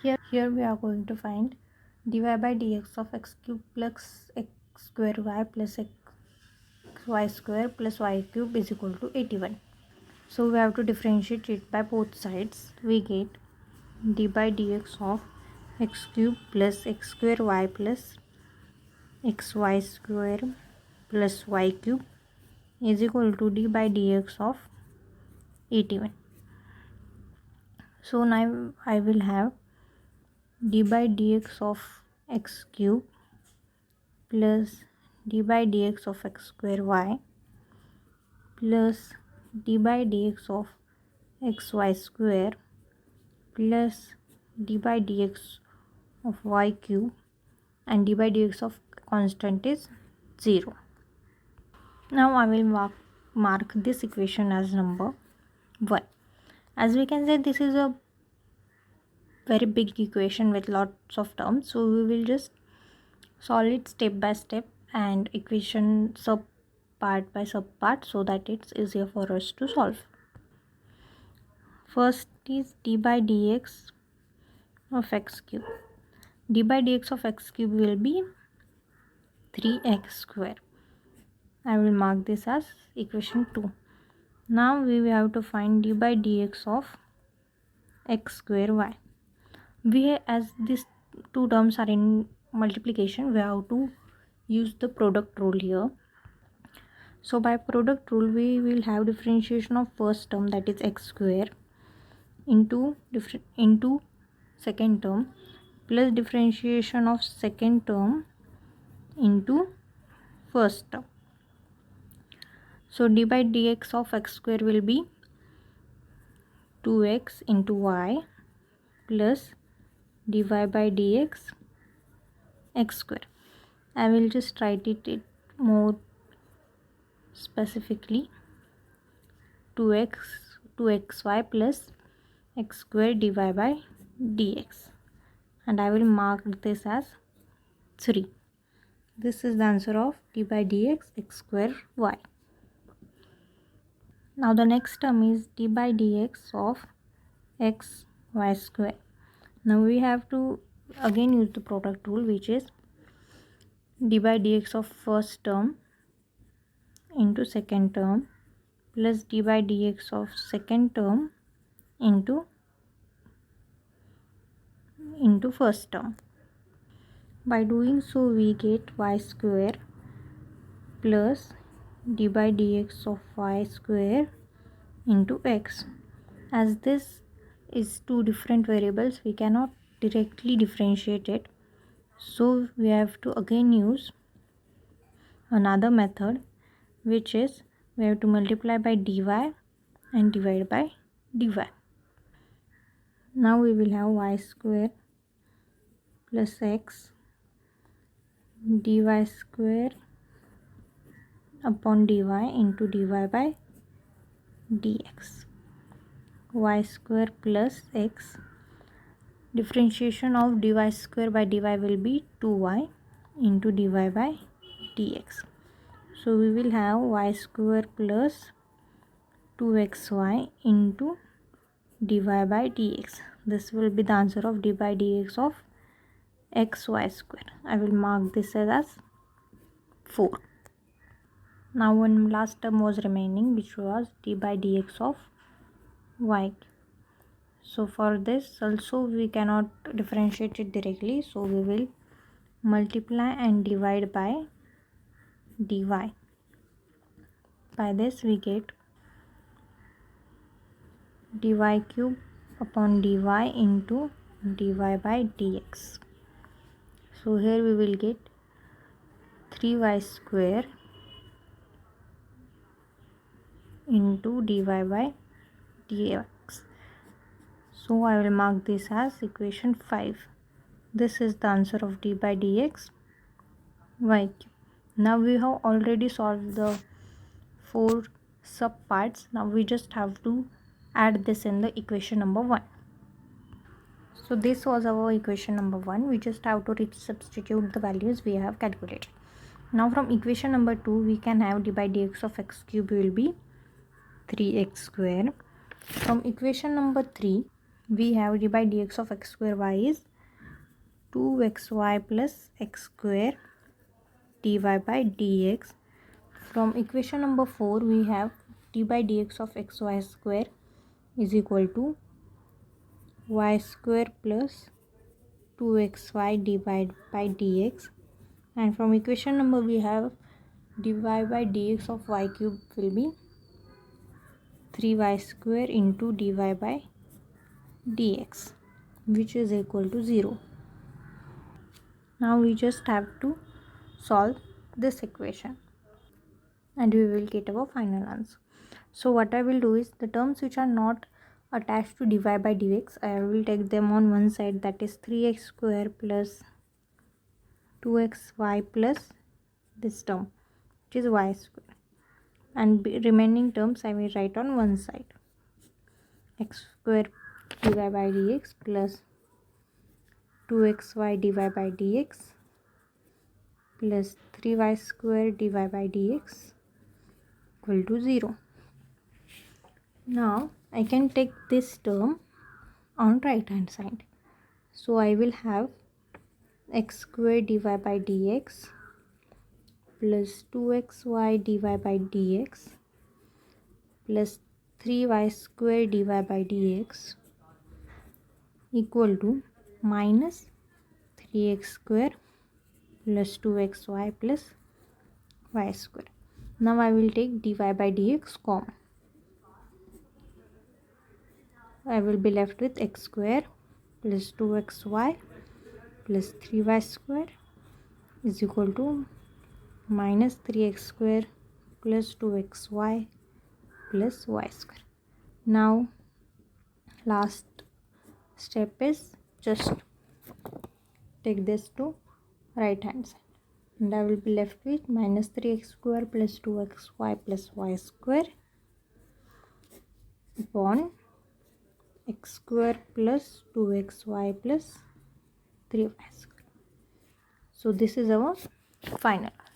Here we are going to find dy by dx of x cube plus x square y plus x y square plus y cube is equal to 81. So we have to differentiate it by both sides. We get d by dx of x cube plus x square y plus xy square plus y cube is equal to d by dx of 81. So now I will have d by dx of x cube plus d by dx of x square y plus d by dx of xy square plus d by dx of y cube, and d by dx of constant is 0. Now I will mark this equation as number 1. As we can say, this is a very big equation with lots of terms, so we will just solve it step by step and equation sub part by sub part so that it's easier for us to solve. First is d by dx of x cube. D by dx of x cube will be 3x square. I will mark this as equation 2. Now we will have to find d by dx of x square y. As these two terms are in multiplication, we have to use the product rule here. So by product rule, we will have differentiation of first term, that is x square, into second term, plus differentiation of second term into first term. So d by dx of x square will be 2x into y plus dy by dx x square. I will just write it more specifically, 2xy plus x square dy by dx, and I will mark this as 3. This is the answer of d by dx x square y. Now the next term is d by dx of x y square. Now we have to again use the product rule, which is d by dx of first term into second term plus d by dx of second term into first term. By doing so, we get y square plus d by dx of y square into x. As this is two different variables, we cannot directly differentiate it, so we have to again use another method, which is we have to multiply by dy and divide by dy. Now we will have y square plus x dy square upon dy into dy by dx. Y square plus x, differentiation of dy square by dy will be 2y into dy by dx. So we will have y square plus 2xy into dy by dx. This will be the answer of dy by dx of xy square. I will mark this as 4. Now one last term was remaining, which was d by dx of y. So for this also we cannot differentiate it directly, so we will multiply and divide by dy. By this we get dy cube upon dy into dy by dx. So here we will get 3y square into dy by dx. So I will mark this as equation 5. This is the answer of d by dx y cube. Now we have already solved the 4 sub parts. Now we just have to add this in the equation number 1. So this was our equation number 1. We just have to substitute the values we have calculated. Now from equation number 2, we can have d by dx of x cube will be 3x square. From equation number 3, we have d by dx of x square y is 2xy plus x square dy by dx. From equation number 4 we have d by dx of xy square is equal to y square plus 2xy divided by dx, and from equation number we have dy by dx of y cube will be 3y square into dy by dx, which is equal to 0. Now we just have to solve this equation and we will get our final answer. So what I will do is, the terms which are not attached to dy by dx, I will take them on one side, that is 3x square plus 2xy plus this term which is y square, and remaining terms I will write on one side, x square dy by dx plus 2xy dy by dx plus 3y square dy by dx equal to 0. Now I can take this term on right hand side, so I will have x square dy by dx plus 2xy dy by dx plus 3y square dy by dx equal to minus 3x square plus 2xy plus y square. Now I will take dy by dx common. I will be left with x square plus 2xy plus 3y square is equal to minus 3x square plus 2xy plus y square. Now last step is just take this to right hand side, and I will be left with minus 3x square plus 2xy plus y square upon x square plus 2xy plus 3y square. So this is our final answer.